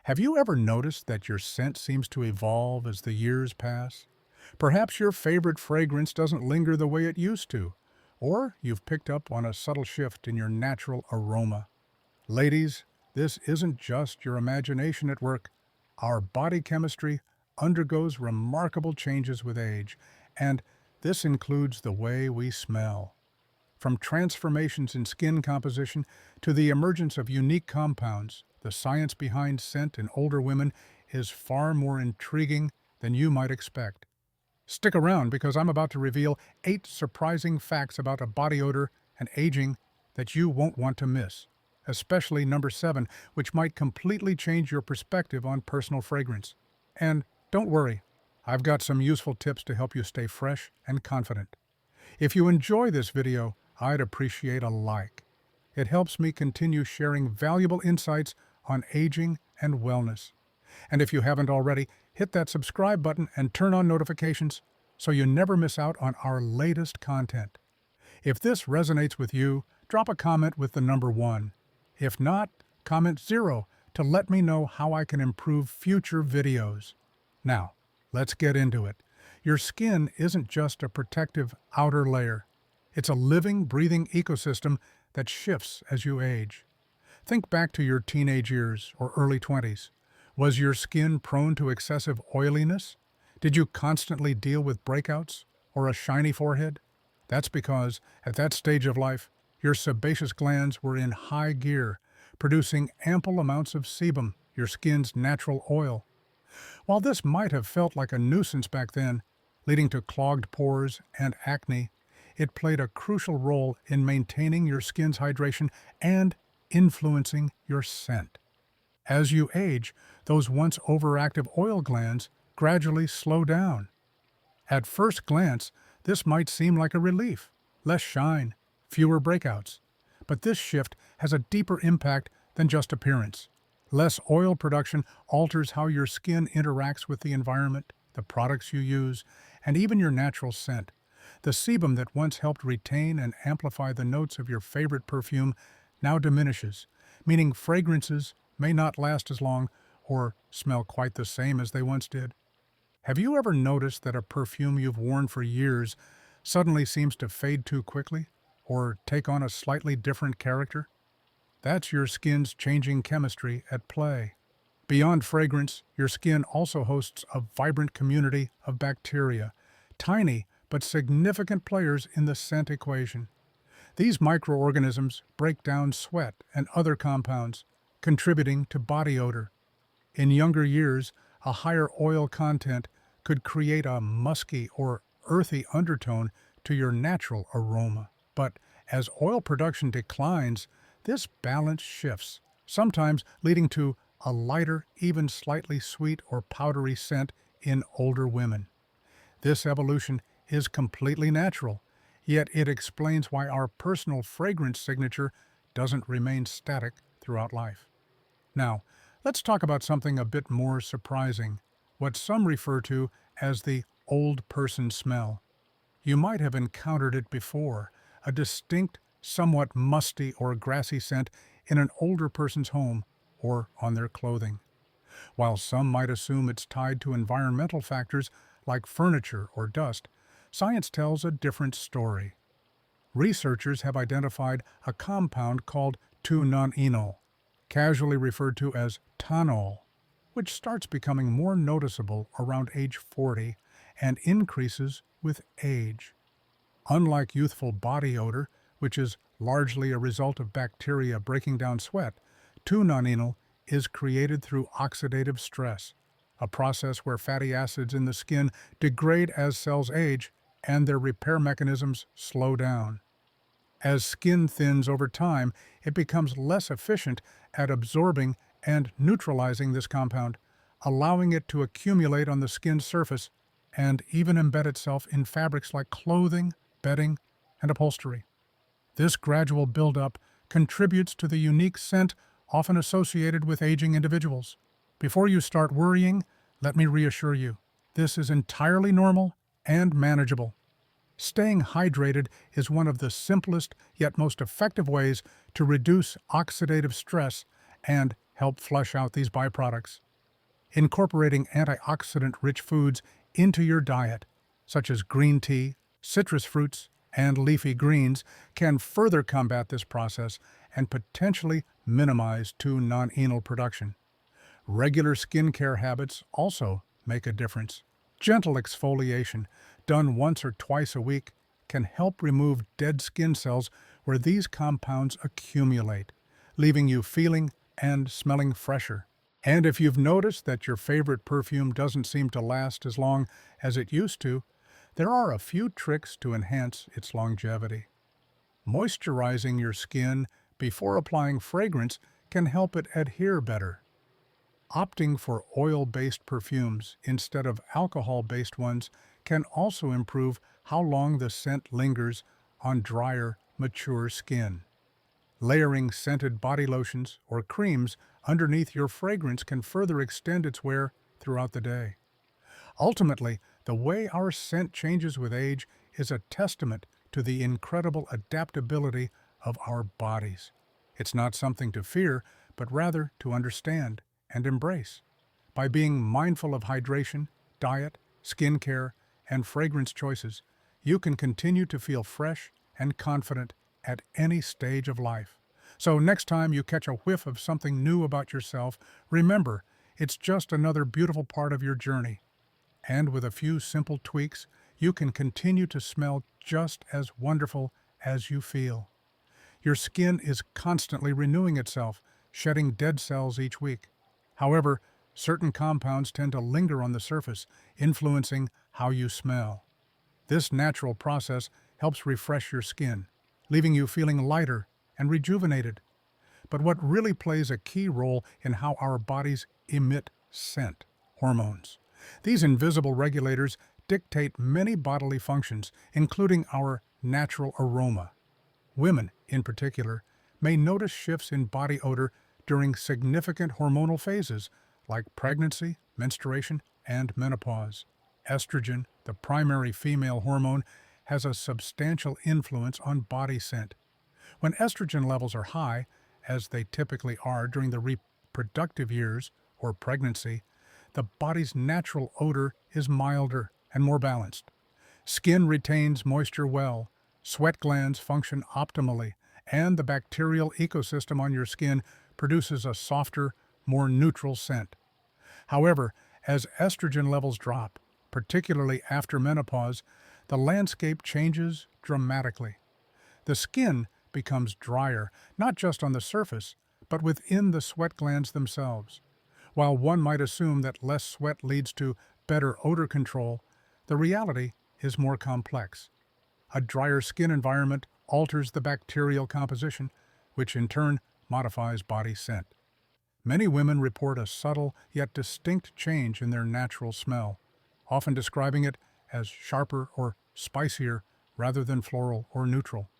Have you ever noticed that your scent seems to evolve as the years pass? Perhaps your favorite fragrance doesn't linger the way it used to, or you've picked up on a subtle shift in your natural aroma. Ladies, this isn't just your imagination at work. Our body chemistry undergoes remarkable changes with age, and this includes the way we smell. From transformations in skin composition to the emergence of unique compounds, the science behind scent in older women is far more intriguing than you might expect. Stick around because I'm about to reveal 8 surprising facts about a body odor and aging that you won't want to miss, especially number 7, which might completely change your perspective on personal fragrance. And don't worry, I've got some useful tips to help you stay fresh and confident. If you enjoy this video, I'd appreciate a like. It helps me continue sharing valuable insights on aging and wellness. And if you haven't already, hit that subscribe button and turn on notifications so you never miss out on our latest content. If this resonates with you, drop a comment with the number 1. If not, comment 0 to let me know how I can improve future videos. Now, let's get into it. Your skin isn't just a protective outer layer. It's a living, breathing ecosystem that shifts as you age. Think back to your teenage years or early 20s. Was your skin prone to excessive oiliness? Did you constantly deal with breakouts or a shiny forehead? That's because, at that stage of life, your sebaceous glands were in high gear, producing ample amounts of sebum, your skin's natural oil. While this might have felt like a nuisance back then, leading to clogged pores and acne, it played a crucial role in maintaining your skin's hydration and influencing your scent. As you age, those once overactive oil glands gradually slow down. At first glance, this might seem like a relief. Less shine, fewer breakouts. But this shift has a deeper impact than just appearance. Less oil production alters how your skin interacts with the environment, the products you use, and even your natural scent. The sebum that once helped retain and amplify the notes of your favorite perfume now diminishes, meaning fragrances may not last as long or smell quite the same as they once did. Have you ever noticed that a perfume you've worn for years suddenly seems to fade too quickly or take on a slightly different character? That's your skin's changing chemistry at play. Beyond fragrance, your skin also hosts a vibrant community of bacteria, tiny but significant players in the scent equation. These microorganisms break down sweat and other compounds, contributing to body odor. In younger years, a higher oil content could create a musky or earthy undertone to your natural aroma. But as oil production declines, this balance shifts, sometimes leading to a lighter, even slightly sweet or powdery scent in older women. This evolution is completely natural, yet it explains why our personal fragrance signature doesn't remain static throughout life. Now, let's talk about something a bit more surprising, what some refer to as the old person smell. You might have encountered it before, a distinct, somewhat musty or grassy scent in an older person's home or on their clothing. While some might assume it's tied to environmental factors like furniture or dust, science tells a different story. Researchers have identified a compound called 2-non-enol, casually referred to as tanol, which starts becoming more noticeable around age 40 and increases with age. Unlike youthful body odor, which is largely a result of bacteria breaking down sweat, 2-non-enol is created through oxidative stress, a process where fatty acids in the skin degrade as cells age and their repair mechanisms slow down. As skin thins over time, it becomes less efficient at absorbing and neutralizing this compound, allowing it to accumulate on the skin's surface and even embed itself in fabrics like clothing, bedding, and upholstery. This gradual buildup contributes to the unique scent often associated with aging individuals. Before you start worrying, let me reassure you, this is entirely normal and manageable. Staying hydrated is one of the simplest yet most effective ways to reduce oxidative stress and help flush out these byproducts. Incorporating antioxidant-rich foods into your diet, such as green tea, citrus fruits, and leafy greens, can further combat this process and potentially minimize 2-non-enol production. Regular skincare habits also make a difference. Gentle exfoliation, done once or twice a week, can help remove dead skin cells where these compounds accumulate, leaving you feeling and smelling fresher. And if you've noticed that your favorite perfume doesn't seem to last as long as it used to, there are a few tricks to enhance its longevity. Moisturizing your skin before applying fragrance can help it adhere better. Opting for oil-based perfumes instead of alcohol-based ones can also improve how long the scent lingers on drier, mature skin. Layering scented body lotions or creams underneath your fragrance can further extend its wear throughout the day. Ultimately, the way our scent changes with age is a testament to the incredible adaptability of our bodies. It's not something to fear, but rather to understand and embrace. By being mindful of hydration, diet, skincare, and fragrance choices, you can continue to feel fresh and confident at any stage of life. So next time you catch a whiff of something new about yourself, remember, it's just another beautiful part of your journey. And with a few simple tweaks, you can continue to smell just as wonderful as you feel. Your skin is constantly renewing itself, shedding dead cells each week. However, certain compounds tend to linger on the surface, influencing how you smell. This natural process helps refresh your skin, leaving you feeling lighter and rejuvenated. But what really plays a key role in how our bodies emit scent, hormones. These invisible regulators dictate many bodily functions, including our natural aroma. Women, in particular, may notice shifts in body odor during significant hormonal phases like pregnancy, menstruation, and menopause. Estrogen, the primary female hormone, has a substantial influence on body scent. When estrogen levels are high, as they typically are during the reproductive years or pregnancy, the body's natural odor is milder and more balanced. Skin retains moisture well, sweat glands function optimally, and the bacterial ecosystem on your skin produces a softer, more neutral scent. However, as estrogen levels drop, particularly after menopause, the landscape changes dramatically. The skin becomes drier, not just on the surface, but within the sweat glands themselves. While one might assume that less sweat leads to better odor control, the reality is more complex. A drier skin environment alters the bacterial composition, which in turn modifies body scent. Many women report a subtle yet distinct change in their natural smell, often describing it as sharper or spicier rather than floral or neutral.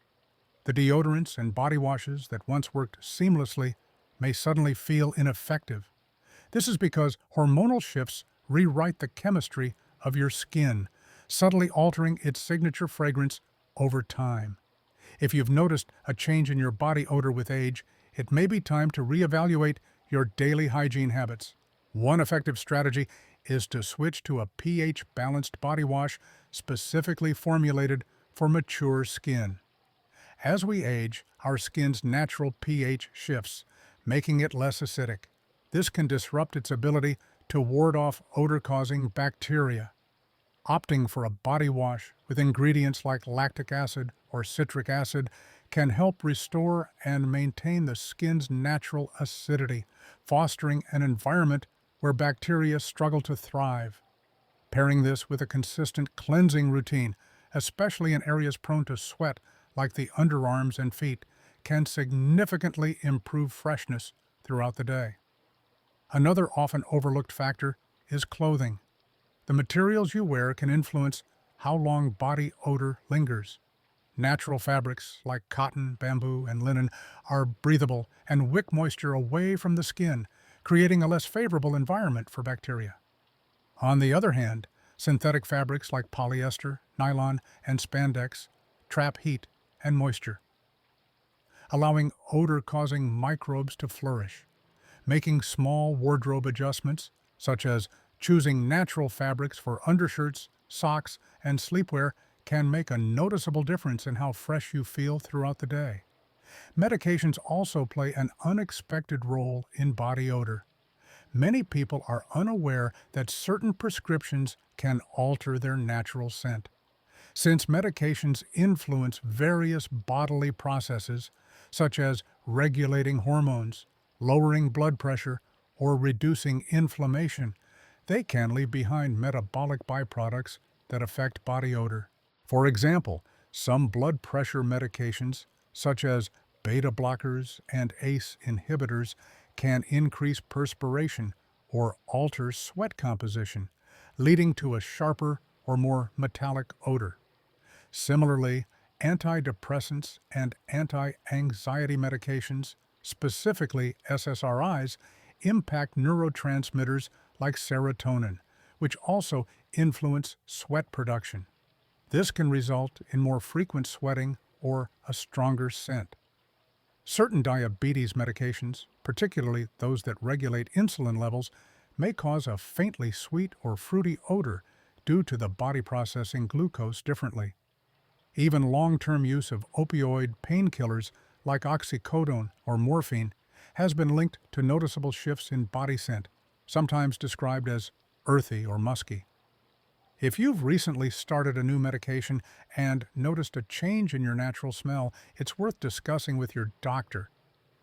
The deodorants and body washes that once worked seamlessly may suddenly feel ineffective. This is because hormonal shifts rewrite the chemistry of your skin, subtly altering its signature fragrance over time. If you've noticed a change in your body odor with age, it may be time to reevaluate your daily hygiene habits. One effective strategy is to switch to a pH-balanced body wash specifically formulated for mature skin. As we age, our skin's natural pH shifts, making it less acidic. This can disrupt its ability to ward off odor-causing bacteria. Opting for a body wash with ingredients like lactic acid or citric acid can help restore and maintain the skin's natural acidity, fostering an environment where bacteria struggle to thrive. Pairing this with a consistent cleansing routine, especially in areas prone to sweat like the underarms and feet, can significantly improve freshness throughout the day. Another often overlooked factor is clothing. The materials you wear can influence how long body odor lingers. Natural fabrics like cotton, bamboo, and linen are breathable and wick moisture away from the skin, creating a less favorable environment for bacteria. On the other hand, synthetic fabrics like polyester, nylon, and spandex trap heat and moisture, allowing odor-causing microbes to flourish. Making small wardrobe adjustments, such as choosing natural fabrics for undershirts, socks, and sleepwear, can make a noticeable difference in how fresh you feel throughout the day. Medications also play an unexpected role in body odor. Many people are unaware that certain prescriptions can alter their natural scent. Since medications influence various bodily processes, such as regulating hormones, lowering blood pressure, or reducing inflammation, they can leave behind metabolic byproducts that affect body odor. For example, some blood pressure medications, such as beta blockers and ACE inhibitors, can increase perspiration or alter sweat composition, leading to a sharper or more metallic odor. Similarly, antidepressants and anti-anxiety medications, specifically SSRIs, impact neurotransmitters like serotonin, which also influence sweat production. This can result in more frequent sweating or a stronger scent. Certain diabetes medications, particularly those that regulate insulin levels, may cause a faintly sweet or fruity odor due to the body processing glucose differently. Even long-term use of opioid painkillers like oxycodone or morphine has been linked to noticeable shifts in body scent, sometimes described as earthy or musky. If you've recently started a new medication and noticed a change in your natural smell, it's worth discussing with your doctor.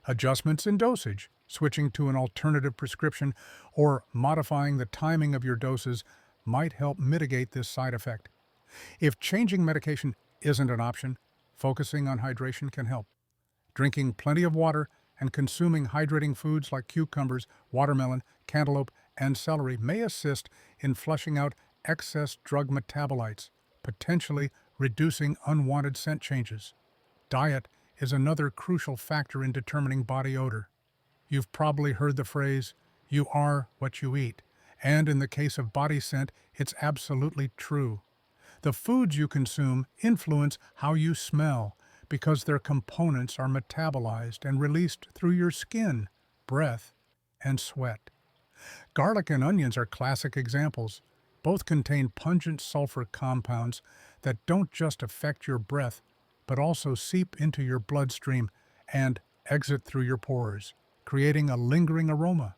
Adjustments in dosage, switching to an alternative prescription, or modifying the timing of your doses might help mitigate this side effect. If changing medication isn't an option, focusing on hydration can help. Drinking plenty of water and consuming hydrating foods like cucumbers, watermelon, cantaloupe, and celery may assist in flushing out excess drug metabolites, potentially reducing unwanted scent changes. Diet is another crucial factor in determining body odor. You've probably heard the phrase, "You are what you eat," and in the case of body scent, it's absolutely true. The foods you consume influence how you smell because their components are metabolized and released through your skin, breath, and sweat. Garlic and onions are classic examples. Both contain pungent sulfur compounds that don't just affect your breath, but also seep into your bloodstream and exit through your pores, creating a lingering aroma.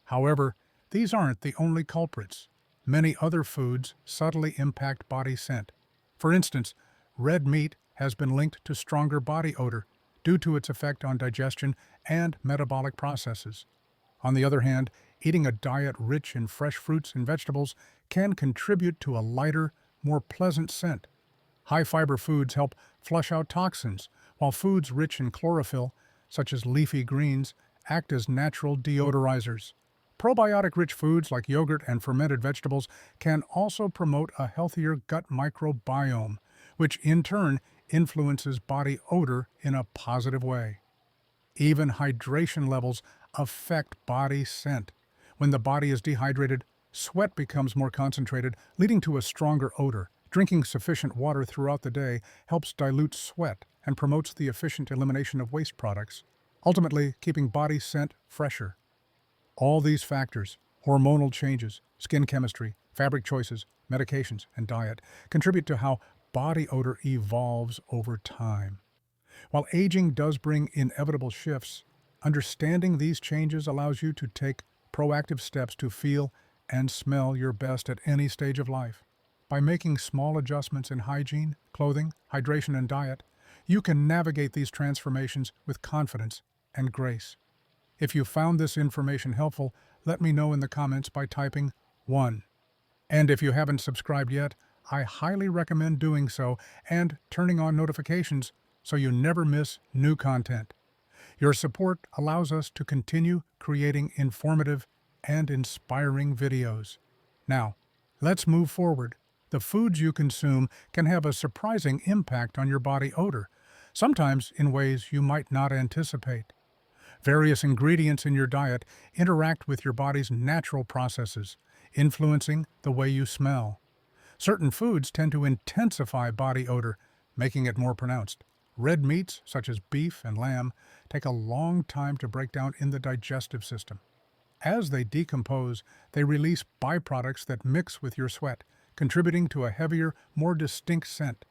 However, these aren't the only culprits. Many other foods subtly impact body scent. For instance, red meat has been linked to stronger body odor due to its effect on digestion and metabolic processes. On the other hand, eating a diet rich in fresh fruits and vegetables can contribute to a lighter, more pleasant scent. High-fiber foods help flush out toxins, while foods rich in chlorophyll, such as leafy greens, act as natural deodorizers. Probiotic-rich foods like yogurt and fermented vegetables can also promote a healthier gut microbiome, which in turn influences body odor in a positive way. Even hydration levels affect body scent. When the body is dehydrated, sweat becomes more concentrated, leading to a stronger odor. Drinking sufficient water throughout the day helps dilute sweat and promotes the efficient elimination of waste products, ultimately keeping body scent fresher. All these factors, hormonal changes, skin chemistry, fabric choices, medications, and diet, contribute to how body odor evolves over time. While aging does bring inevitable shifts, understanding these changes allows you to take proactive steps to feel and smell your best at any stage of life. By making small adjustments in hygiene, clothing, hydration, and diet, you can navigate these transformations with confidence and grace. If you found this information helpful, let me know in the comments by typing 1. And if you haven't subscribed yet, I highly recommend doing so and turning on notifications so you never miss new content. Your support allows us to continue creating informative and inspiring videos. Now, let's move forward. The foods you consume can have a surprising impact on your body odor, sometimes in ways you might not anticipate. Various ingredients in your diet interact with your body's natural processes, influencing the way you smell. Certain foods tend to intensify body odor, making it more pronounced. Red meats, such as beef and lamb, take a long time to break down in the digestive system. As they decompose, they release byproducts that mix with your sweat, contributing to a heavier, more distinct scent.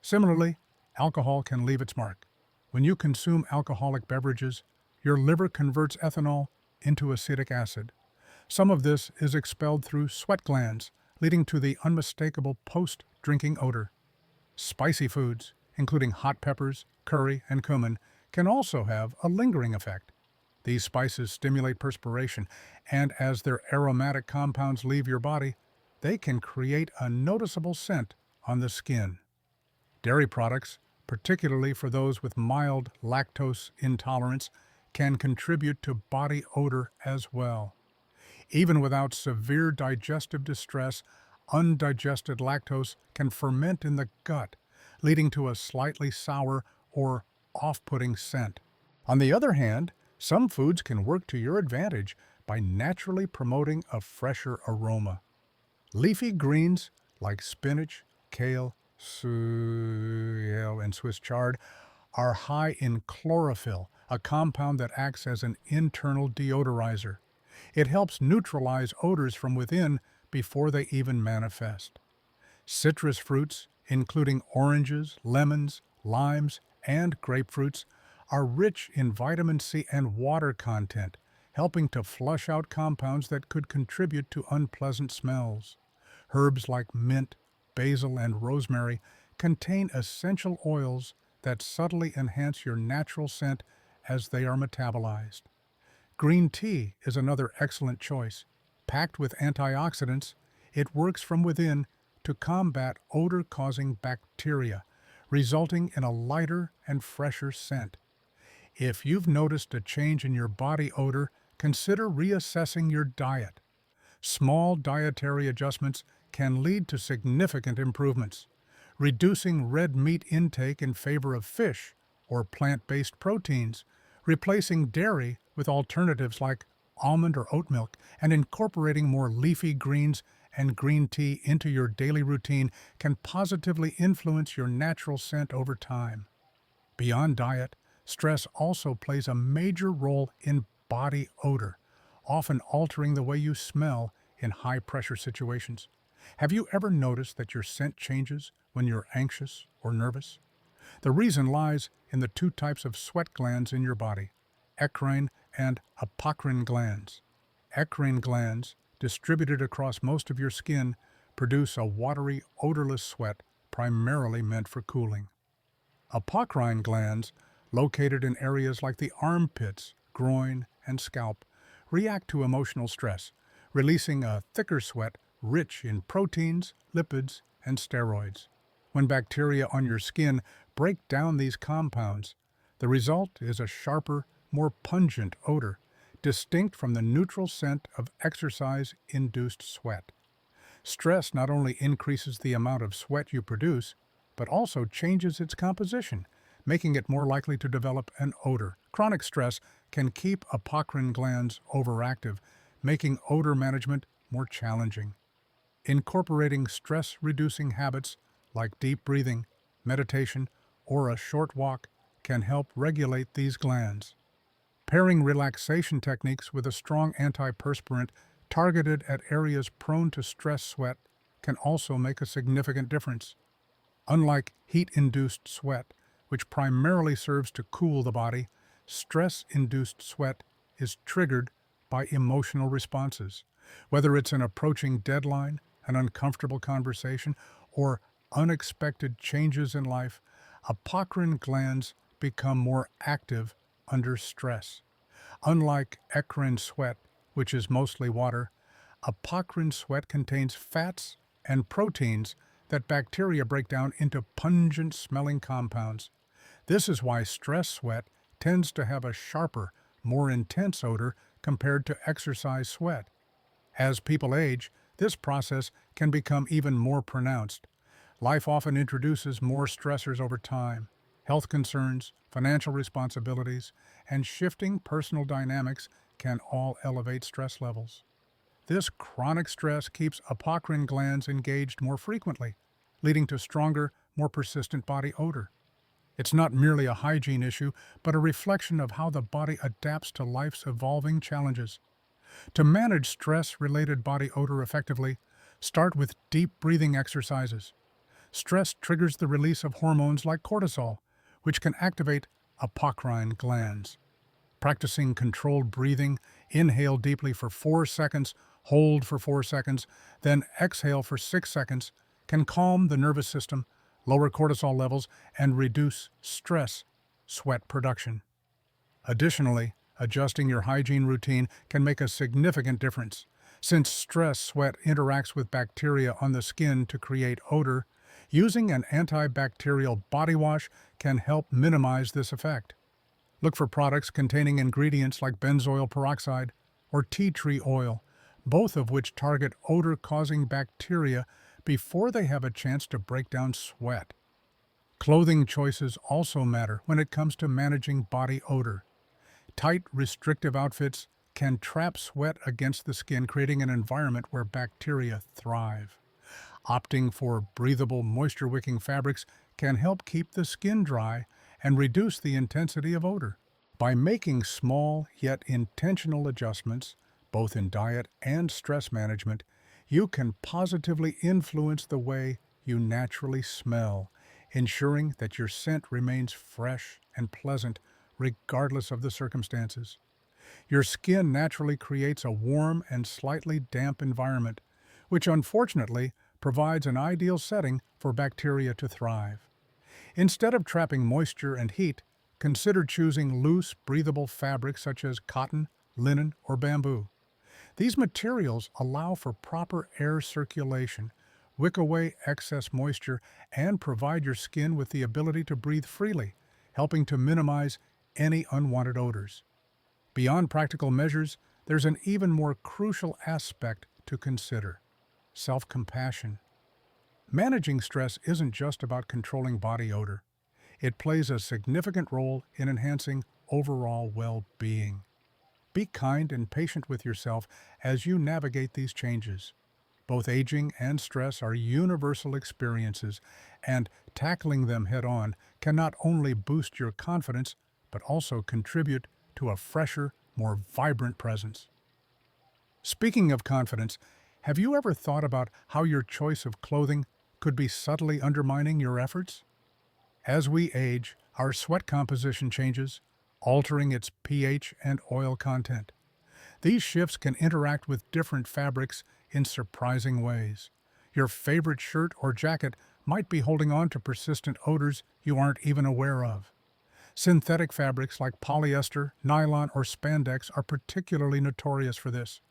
Similarly, alcohol can leave its mark. When you consume alcoholic beverages, your liver converts ethanol into acetic acid. Some of this is expelled through sweat glands, leading to the unmistakable post-drinking odor. Spicy foods, including hot peppers, curry, and cumin, can also have a lingering effect. These spices stimulate perspiration, and as their aromatic compounds leave your body, they can create a noticeable scent on the skin. Dairy products, particularly for those with mild lactose intolerance, can contribute to body odor as well. Even without severe digestive distress, undigested lactose can ferment in the gut, leading to a slightly sour or off-putting scent. On the other hand, some foods can work to your advantage by naturally promoting a fresher aroma. Leafy greens like spinach, kale, and Swiss chard are high in chlorophyll, a compound that acts as an internal deodorizer. It helps neutralize odors from within before they even manifest. Citrus fruits, including oranges, lemons, limes, and grapefruits, are rich in vitamin C and water content, helping to flush out compounds that could contribute to unpleasant smells. Herbs like mint, basil, and rosemary contain essential oils that subtly enhance your natural scent as they are metabolized. Green tea is another excellent choice. Packed with antioxidants, it works from within to combat odor-causing bacteria, resulting in a lighter and fresher scent. If you've noticed a change in your body odor, consider reassessing your diet. Small dietary adjustments can lead to significant improvements. Reducing red meat intake in favor of fish or plant-based proteins, replacing dairy with alternatives like almond or oat milk, and incorporating more leafy greens and green tea into your daily routine can positively influence your natural scent over time. Beyond diet, stress also plays a major role in body odor, often altering the way you smell in high-pressure situations. Have you ever noticed that your scent changes when you're anxious or nervous? The reason lies in the two types of sweat glands in your body, eccrine and apocrine glands. Eccrine glands, distributed across most of your skin, produce a watery, odorless sweat primarily meant for cooling. Apocrine glands, located in areas like the armpits, groin, and scalp, react to emotional stress, releasing a thicker sweat rich in proteins, lipids, and steroids. When bacteria on your skin break down these compounds, the result is a sharper, more pungent odor, distinct from the neutral scent of exercise-induced sweat. Stress not only increases the amount of sweat you produce, but also changes its composition, making it more likely to develop an odor. Chronic stress can keep apocrine glands overactive, making odor management more challenging. Incorporating stress-reducing habits like deep breathing, meditation, or a short walk can help regulate these glands. Pairing relaxation techniques with a strong antiperspirant targeted at areas prone to stress sweat can also make a significant difference. Unlike heat-induced sweat, which primarily serves to cool the body, stress-induced sweat is triggered by emotional responses. Whether it's an approaching deadline, an uncomfortable conversation, or unexpected changes in life, apocrine glands become more active under stress. Unlike eccrine sweat, which is mostly water, apocrine sweat contains fats and proteins that bacteria break down into pungent-smelling compounds. This is why stress sweat tends to have a sharper, more intense odor compared to exercise sweat. As people age, this process can become even more pronounced. Life often introduces more stressors over time. Health concerns, financial responsibilities, and shifting personal dynamics can all elevate stress levels. This chronic stress keeps apocrine glands engaged more frequently, leading to stronger, more persistent body odor. It's not merely a hygiene issue, but a reflection of how the body adapts to life's evolving challenges. To manage stress-related body odor effectively, start with deep breathing exercises. Stress triggers the release of hormones like cortisol, which can activate apocrine glands. Practicing controlled breathing, inhale deeply for 4 seconds, hold for 4 seconds, then exhale for 6 seconds, can calm the nervous system, lower cortisol levels, and reduce stress sweat production. Additionally, adjusting your hygiene routine can make a significant difference. Since stress sweat interacts with bacteria on the skin to create odor, using an antibacterial body wash can help minimize this effect. Look for products containing ingredients like benzoyl peroxide or tea tree oil, both of which target odor-causing bacteria before they have a chance to break down sweat. Clothing choices also matter when it comes to managing body odor. Tight, restrictive outfits can trap sweat against the skin, creating an environment where bacteria thrive. Opting for breathable, moisture-wicking fabrics can help keep the skin dry and reduce the intensity of odor. By making small yet intentional adjustments, both in diet and stress management, you can positively influence the way you naturally smell, ensuring that your scent remains fresh and pleasant regardless of the circumstances. Your skin naturally creates a warm and slightly damp environment, which unfortunately provides an ideal setting for bacteria to thrive. Instead of trapping moisture and heat, consider choosing loose, breathable fabrics such as cotton, linen, or bamboo. These materials allow for proper air circulation, wick away excess moisture, and provide your skin with the ability to breathe freely, helping to minimize any unwanted odors. Beyond practical measures, there's an even more crucial aspect to consider: self-compassion. Managing stress isn't just about controlling body odor. It plays a significant role in enhancing overall well-being. Be kind and patient with yourself as you navigate these changes. Both aging and stress are universal experiences, and tackling them head-on can not only boost your confidence, but also contribute to a fresher, more vibrant presence. Speaking of confidence, have you ever thought about how your choice of clothing could be subtly undermining your efforts? As we age, our sweat composition changes, altering its pH and oil content. These shifts can interact with different fabrics in surprising ways. Your favorite shirt or jacket might be holding on to persistent odors you aren't even aware of. Synthetic fabrics like polyester, nylon, or spandex are particularly notorious for this.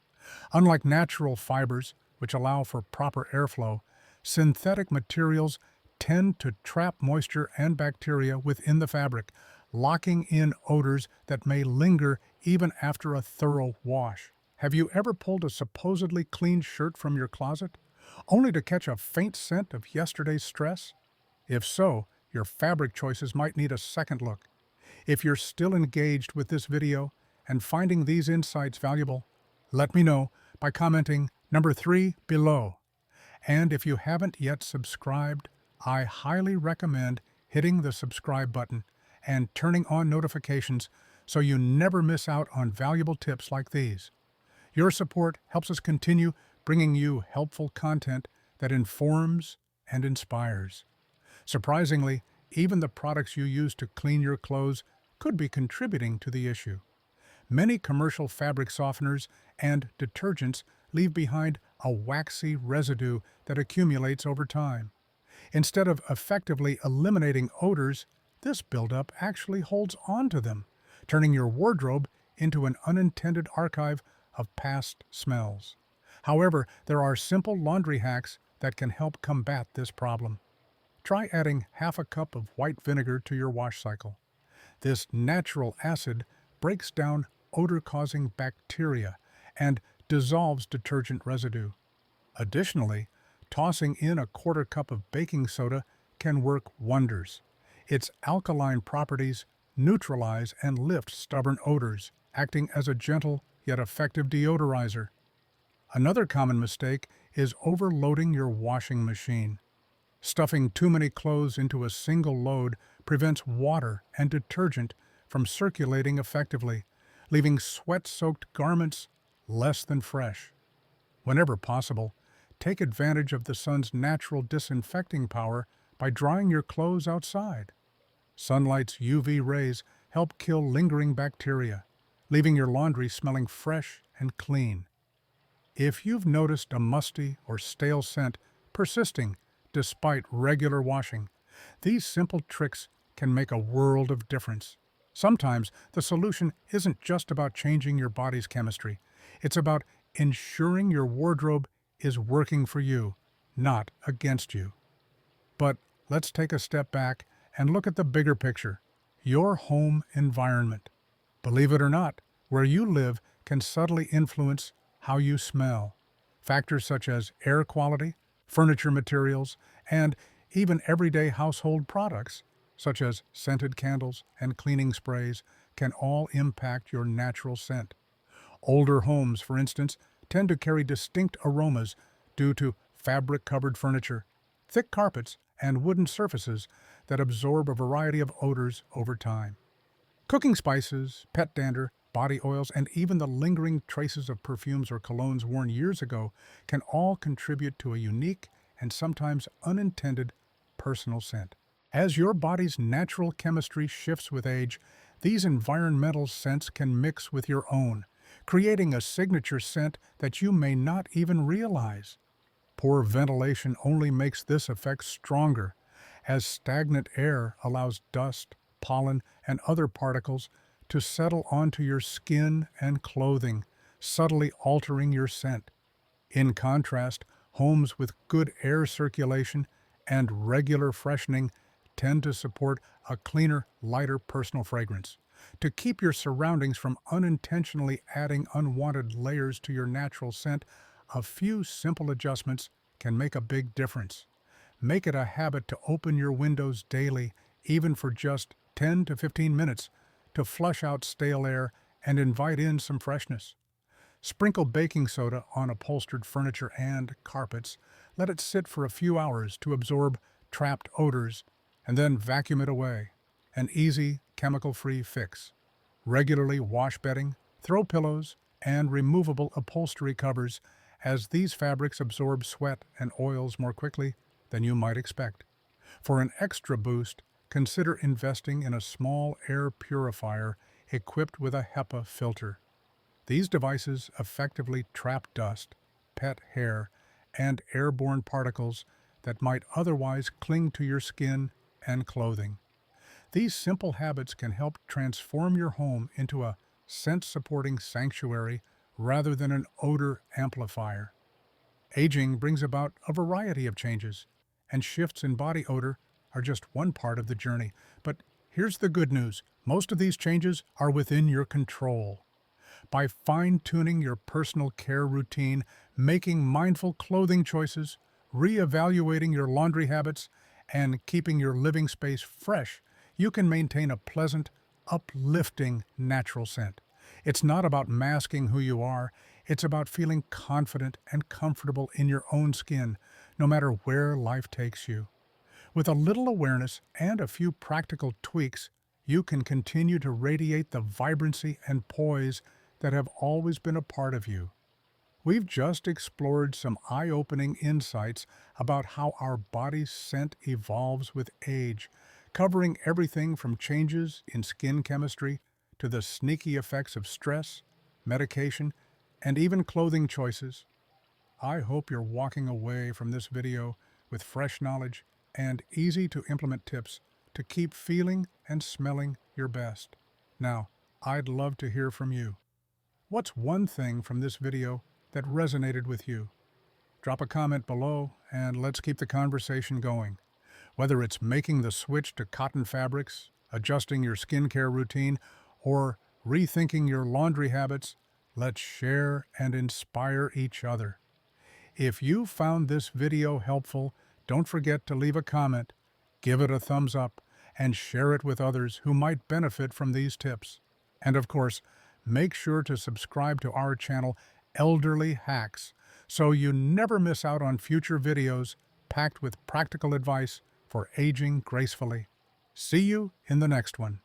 Unlike natural fibers, which allow for proper airflow, synthetic materials tend to trap moisture and bacteria within the fabric, locking in odors that may linger even after a thorough wash. Have you ever pulled a supposedly clean shirt from your closet, only to catch a faint scent of yesterday's stress? If so, your fabric choices might need a second look. If you're still engaged with this video and finding these insights valuable, let me know by commenting number 3 below. And if you haven't yet subscribed, I highly recommend hitting the subscribe button and turning on notifications so you never miss out on valuable tips like these. Your support helps us continue bringing you helpful content that informs and inspires. Surprisingly, even the products you use to clean your clothes could be contributing to the issue. Many commercial fabric softeners and detergents leave behind a waxy residue that accumulates over time. Instead of effectively eliminating odors, this buildup actually holds on to them, turning your wardrobe into an unintended archive of past smells. However, there are simple laundry hacks that can help combat this problem. Try adding half a cup of white vinegar to your wash cycle. This natural acid breaks down odor-causing bacteria and dissolves detergent residue. Additionally, tossing in a quarter cup of baking soda can work wonders. Its alkaline properties neutralize and lift stubborn odors, acting as a gentle yet effective deodorizer. Another common mistake is overloading your washing machine. Stuffing too many clothes into a single load prevents water and detergent from circulating effectively, leaving sweat-soaked garments less than fresh. Whenever possible, take advantage of the sun's natural disinfecting power by drying your clothes outside. Sunlight's UV rays help kill lingering bacteria, leaving your laundry smelling fresh and clean. If you've noticed a musty or stale scent persisting despite regular washing, these simple tricks can make a world of difference. Sometimes the solution isn't just about changing your body's chemistry. It's about ensuring your wardrobe is working for you, not against you. But let's take a step back and look at the bigger picture, your home environment. Believe it or not, where you live can subtly influence how you smell. Factors such as air quality, furniture materials, and even everyday household products, such as scented candles and cleaning sprays, can all impact your natural scent. Older homes, for instance, tend to carry distinct aromas due to fabric-covered furniture, thick carpets, and wooden surfaces that absorb a variety of odors over time. Cooking spices, pet dander, body oils, and even the lingering traces of perfumes or colognes worn years ago can all contribute to a unique and sometimes unintended personal scent. As your body's natural chemistry shifts with age, these environmental scents can mix with your own, creating a signature scent that you may not even realize. Poor ventilation only makes this effect stronger, as stagnant air allows dust, pollen, and other particles to settle onto your skin and clothing, subtly altering your scent. In contrast, homes with good air circulation and regular freshening tend to support a cleaner, lighter personal fragrance. To keep your surroundings from unintentionally adding unwanted layers to your natural scent, a few simple adjustments can make a big difference. Make it a habit to open your windows daily, even for just 10 to 15 minutes, to flush out stale air and invite in some freshness. Sprinkle baking soda on upholstered furniture and carpets. Let it sit for a few hours to absorb trapped odors, and then vacuum it away. An easy, chemical-free fix. Regularly wash bedding, throw pillows, and removable upholstery covers, as these fabrics absorb sweat and oils more quickly than you might expect. For an extra boost, consider investing in a small air purifier equipped with a HEPA filter. These devices effectively trap dust, pet hair, and airborne particles that might otherwise cling to your skin and clothing. These simple habits can help transform your home into a scent-supporting sanctuary rather than an odor amplifier. Aging brings about a variety of changes, and shifts in body odor are just one part of the journey. But here's the good news. Most of these changes are within your control. By fine-tuning your personal care routine, making mindful clothing choices, re-evaluating your laundry habits, and keeping your living space fresh, you can maintain a pleasant, uplifting natural scent. It's not about masking who you are, it's about feeling confident and comfortable in your own skin, no matter where life takes you. With a little awareness and a few practical tweaks, you can continue to radiate the vibrancy and poise that have always been a part of you. We've just explored some eye-opening insights about how our body's scent evolves with age, covering everything from changes in skin chemistry to the sneaky effects of stress, medication, and even clothing choices. I hope you're walking away from this video with fresh knowledge and easy-to-implement tips to keep feeling and smelling your best. Now, I'd love to hear from you. What's one thing from this video that resonated with you? Drop a comment below and let's keep the conversation going. Whether it's making the switch to cotton fabrics, adjusting your skincare routine, or rethinking your laundry habits, let's share and inspire each other. If you found this video helpful, don't forget to leave a comment, give it a thumbs up, and share it with others who might benefit from these tips. And of course, make sure to subscribe to our channel, Elderly Hacks, so you never miss out on future videos packed with practical advice for aging gracefully. See you in the next one.